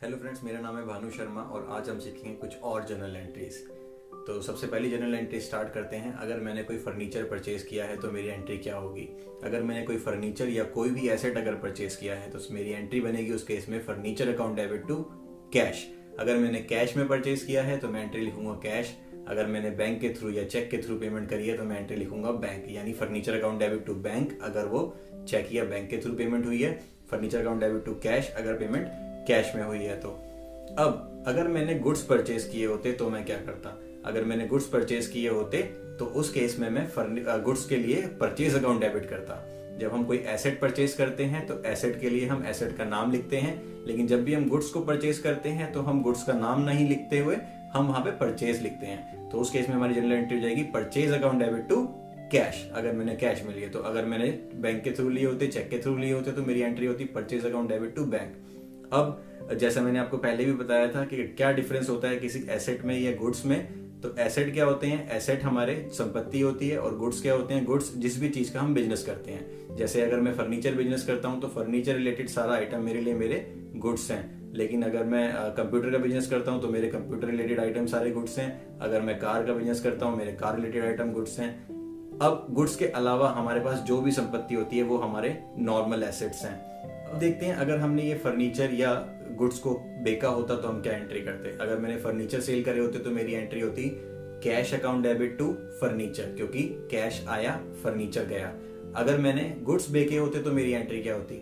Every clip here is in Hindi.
हेलो फ्रेंड्स, मेरा नाम है भानु शर्मा और आज हम सीखेंगे कुछ और जर्नल एंट्रीज। तो सबसे पहली जर्नल एंट्री स्टार्ट करते हैं। अगर मैंने कोई फर्नीचर परचेज किया है तो मेरी एंट्री क्या होगी। अगर मैंने कोई फर्नीचर या कोई भी एसेट अगर परचेज किया है तो मेरी एंट्री बनेगी उस केस में furniture account debit to cash. अगर मैंने कैश में परचेज किया है तो मैं एंट्री लिखूंगा कैश। अगर मैंने बैंक के थ्रू या चेक के थ्रू पेमेंट करी है तो मैं एंट्री लिखूंगा बैंक, यानी furniture account debit to bank अगर वो चेक या बैंक के थ्रू पेमेंट हुई है, furniture account debit to cash अगर पेमेंट कैश में हुई है। तो अब अगर मैंने गुड्स परचेज किए होते तो मैं क्या करता। अगर मैंने गुड्स परचेज किए होते तो उस केस में मैं गुड्स के लिए परचेज अकाउंट डेबिट करता। जब हम कोई एसेट परचेज करते हैं तो एसेट के लिए हम एसेट का नाम लिखते हैं, लेकिन जब भी हम गुड्स को परचेज करते हैं तो हम गुड्स का नाम नहीं लिखते हुए हम वहां पे परचेज लिखते हैं। तो उस केस में हमारी जनरल एंट्री हो जाएगी purchase account debit to cash अगर मैंने कैश में लिए। तो अगर मैंने बैंक के थ्रू लिए होते, चेक के थ्रू लिए होते तो मेरी एंट्री होती purchase account debit to bank. अब जैसा मैंने आपको पहले भी बताया था कि क्या डिफरेंस होता है किसी एसेट में या गुड्स में। तो एसेट क्या होते हैं, एसेट हमारे संपत्ति होती है, और गुड्स क्या होते हैं, गुड्स जिस भी चीज का हम बिजनेस करते हैं। जैसे अगर मैं फर्नीचर बिजनेस करता हूं तो फर्नीचर रिलेटेड सारा आइटम मेरे लिए मेरे गुड्स हैं। लेकिन अगर मैं कंप्यूटर का बिजनेस करता हूं तो मेरे कंप्यूटर रिलेटेड आइटम सारे गुड्स हैं। अगर मैं कार का बिजनेस करता हूं मेरे कार रिलेटेड आइटम गुड्स हैं। अब गुड्स के अलावा हमारे पास जो भी संपत्ति होती है वो हमारे नॉर्मल एसेट्स हैं। अब देखते हैं अगर हमने ये फर्नीचर या गुड्स को बेचा होता तो हम क्या एंट्री करते। अगर मैंने फर्नीचर सेल करे होते तो मेरी एंट्री होती cash account debit to furniture, क्योंकि कैश आया फर्नीचर गया। अगर मैंने गुड्स बेचे होते तो मेरी एंट्री क्या होती,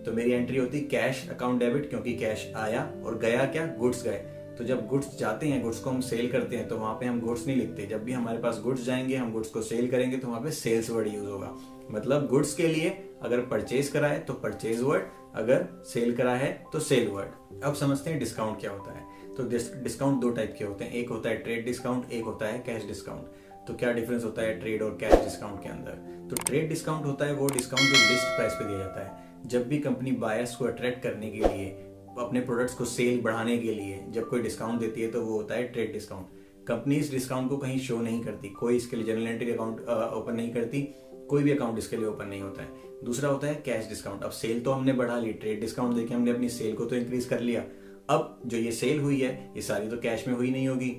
तो मेरी एंट्री होती कैश अकाउंट डेबिट, क्योंकि कैश आया और गया क्या, गुड्स गए। तो जब गुड्स जाते हैं, गुड्स को हम सेल करते हैं तो वहां पे हम गुड्स नहीं लिखते। जब भी हमारे पास गुड्स जाएंगे, हम गुड्स को सेल करेंगे तो वहां पे सेल्स वर्ड यूज होगा। मतलब गुड्स के लिए अगर परचेज करा है तो परचेज वर्ड, अगर सेल करा है तो सेल वर्ड। अब समझते हैं डिस्काउंट क्या होता है। तो डिस्काउंट दो टाइप के होते हैं, एक होता है ट्रेड डिस्काउंट, एक होता है कैश डिस्काउंट। तो क्या डिफरेंस होता है ट्रेड और कैश डिस्काउंट के अंदर। तो ट्रेड डिस्काउंट होता है वो डिस्काउंट जो लिस्ट प्राइस पे दिया जाता है। जब भी कंपनी बायर्स को अट्रैक्ट करने के लिए, अपने प्रोडक्ट्स को सेल बढ़ाने के लिए जब कोई डिस्काउंट देती है तो वो होता है ट्रेड डिस्काउंट। कंपनी इस डिस्काउंट को कहीं शो नहीं करती, कोई इसके लिए जर्नल एंट्री अकाउंट ओपन नहीं करती, कोई भी अकाउंट इसके लिए ओपन नहीं होता है। दूसरा होता है कैश डिस्काउंट। अब सेल तो हमने बढ़ा ली, ट्रेड डिस्काउंट देके हमने अपनी सेल को तो इंक्रीज कर लिया। अब जो ये सेल हुई है ये सारी तो कैश में हुई नहीं होगी,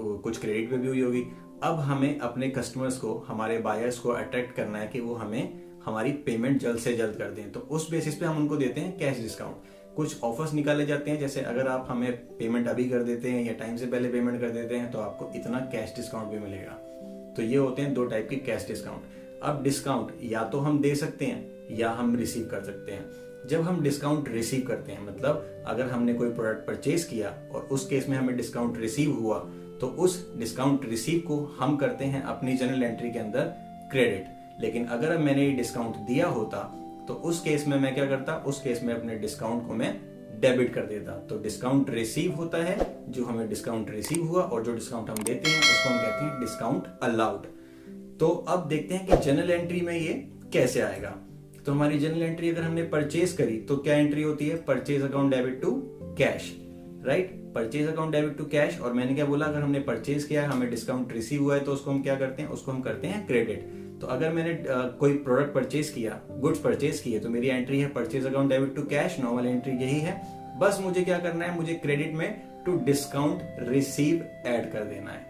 कुछ क्रेडिट पे भी हुई होगी। अब हमें अपने कस्टमर्स को, हमारे बायर्स को अट्रैक्ट करना है कि वो हमें हमारी पेमेंट जल्द से जल्द कर दें। तो उस बेसिस पे हम उनको देते हैं कैश डिस्काउंट। कुछ ऑफर्स निकाले जाते हैं, जैसे अगर आप हमें पेमेंट अभी कर देते हैं या टाइम से पहले पेमेंट कर देते हैं तो आपको इतना कैश डिस्काउंट भी मिलेगा। तो ये होते हैं दो टाइप के कैश डिस्काउंट। अब डिस्काउंट या तो हम दे सकते हैं या हम रिसीव कर सकते हैं। जब हम डिस्काउंट रिसीव करते हैं, मतलब अगर हमने कोई प्रोडक्ट परचेज किया और उस केस में हमें डिस्काउंट रिसीव हुआ तो उस डिस्काउंट रिसीव को हम करते हैं अपनी जनरल एंट्री के अंदर क्रेडिट। लेकिन अगर मैंने ये डिस्काउंट दिया होता तो उस केस में मैं क्या करता, उस केस में अपने डिस्काउंट को मैं डेबिट कर देता। तो डिस्काउंट रिसीव होता है जो हमें डिस्काउंट रिसीव हुआ, और जो डिस्काउंट हम देते हैं उसको हम कहते हैं डिस्काउंट अलाउड। तो अब देखते हैं कि जनरल एंट्री में ये कैसे आएगा। तो हमारी जनरल एंट्री अगर हमने परचेज करी तो क्या एंट्री होती है, purchase account debit to cash, right. Purchase account debit to cash. और मैंने क्या बोला, अगर हमने परचेज किया है, हमें डिस्काउंट रिसीव हुआ है तो उसको हम क्या करते हैं, उसको हम करते हैं क्रेडिट। तो अगर मैंने कोई प्रोडक्ट परचेज किया, गुड्स परचेज किए, तो मेरी एंट्री है purchase account debit to cash, normal entry यही है। बस मुझे क्या करना है, मुझे क्रेडिट में टू डिस्काउंट रिसीव ऐड कर देना है।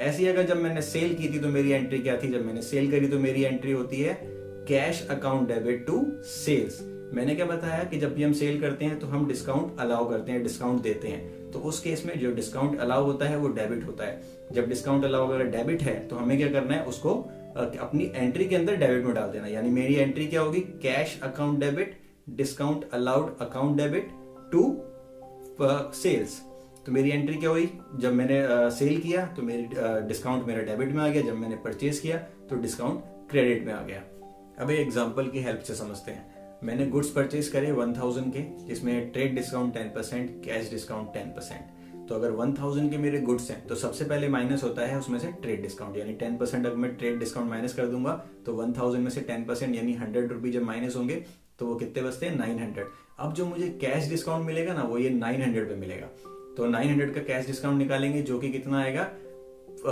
ऐसी अगर जब मैंने सेल की थी तो मेरी एंट्री क्या थी, जब मैंने सेल करी तो मेरी एंट्री होती है cash account debit to sales. मैंने क्या बताया कि जब भी हम सेल करते हैं तो हम डिस्काउंट अलाउ करते हैं, डिस्काउंट देते हैं। तो उस केस में जो डिस्काउंट अलाउ होता है वो डेबिट होता है। जब डिस्काउंट अलाउ अगर डेबिट है तो हमें क्या करना है, उसको अपनी एंट्री के अंदर डेबिट में डाल देना। यानी मेरी एंट्री क्या होगी, cash account debit discount allowed account debit to sales. तो मेरी एंट्री क्या हुई, जब मैंने सेल किया तो मेरी डिस्काउंट मेरा डेबिट में आ गया, जब मैंने परचेज किया तो डिस्काउंट क्रेडिट में आ गया। अब एक एग्जांपल की हेल्प से समझते हैं। मैंने गुड्स परचेज करे 1000 के, जिसमें ट्रेड डिस्काउंट 10%, कैश डिस्काउंट 10%। तो अगर 1000 के मेरे गुड्स हैं तो सबसे पहले माइनस होता है उसमें से ट्रेड डिस्काउंट, यानी 10% अगर मैं ट्रेड डिस्काउंट माइनस कर दूंगा तो 1000 में से 10% यानी 100 रुपीज जब माइनस होंगे तो वो कितने बचते हैं, 900। अब जो मुझे कैश डिस्काउंट मिलेगा ना वो ये 900 पे मिलेगा। तो 900 का कैश डिस्काउंट निकालेंगे जो कि कितना आएगा,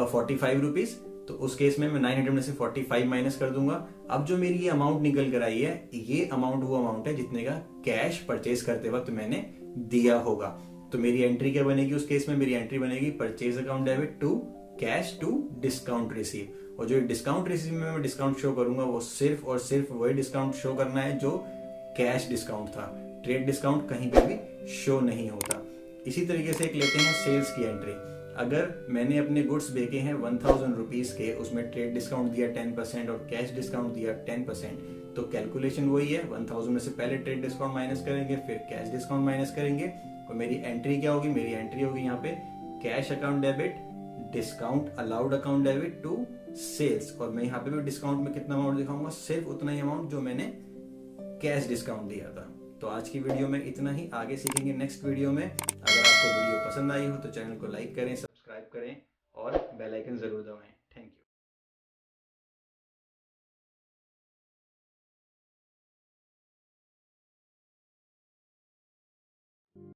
45 रुपीज। तो उस केस में मैं 900 में से 45 माइनस कर दूंगा। अब जो मेरी ये अमाउंट निकल कर आई है, ये अमाउंट वो अमाउंट है जितने का कैश परचेज करते वक्त मैंने दिया होगा। तो मेरी एंट्री क्या बनेगी उस केस में? मेरी एंट्री बनेगी purchase account debit to cash to discount receive. और जो डिस्काउंट रिसीव में मैं डिस्काउंट शो करूंगा वो सिर्फ और सिर्फ वही डिस्काउंट शो करना है जो कैश डिस्काउंट था। ट्रेड डिस्काउंट कहीं पे भी शो नहीं होता। इसी तरीके से एक लेते हैं सेल्स की एंट्री। अगर मैंने अपने गुड्स बेचे हैं 1000 रुपीज के, उसमें ट्रेड डिस्काउंट दिया 10% और कैश डिस्काउंट दिया 10%, तो कैलकुलेशन वही है, 1000 में से पहले ट्रेड डिस्काउंट माइनस करेंगे, फिर कैश डिस्काउंट माइनस करेंगे, और मेरी एंट्री क्या होगी? मेरी एंट्री होगी यहाँ पे cash account debit discount allowed account debit to sales. और मैं यहाँ पे भी डिस्काउंट में कितना अमाउंट दिखाऊंगा? सिर्फ उतना ही अमाउंट जो मैंने कैश डिस्काउंट दिया था। तो आज की वीडियो में इतना ही, आगे सीखेंगे नेक्स्ट वीडियो में। अगर आपको वीडियो पसंद आई हो तो चैनल को लाइक करें, सब्सक्राइब करें और बेल आइकन जरूर दबाएं।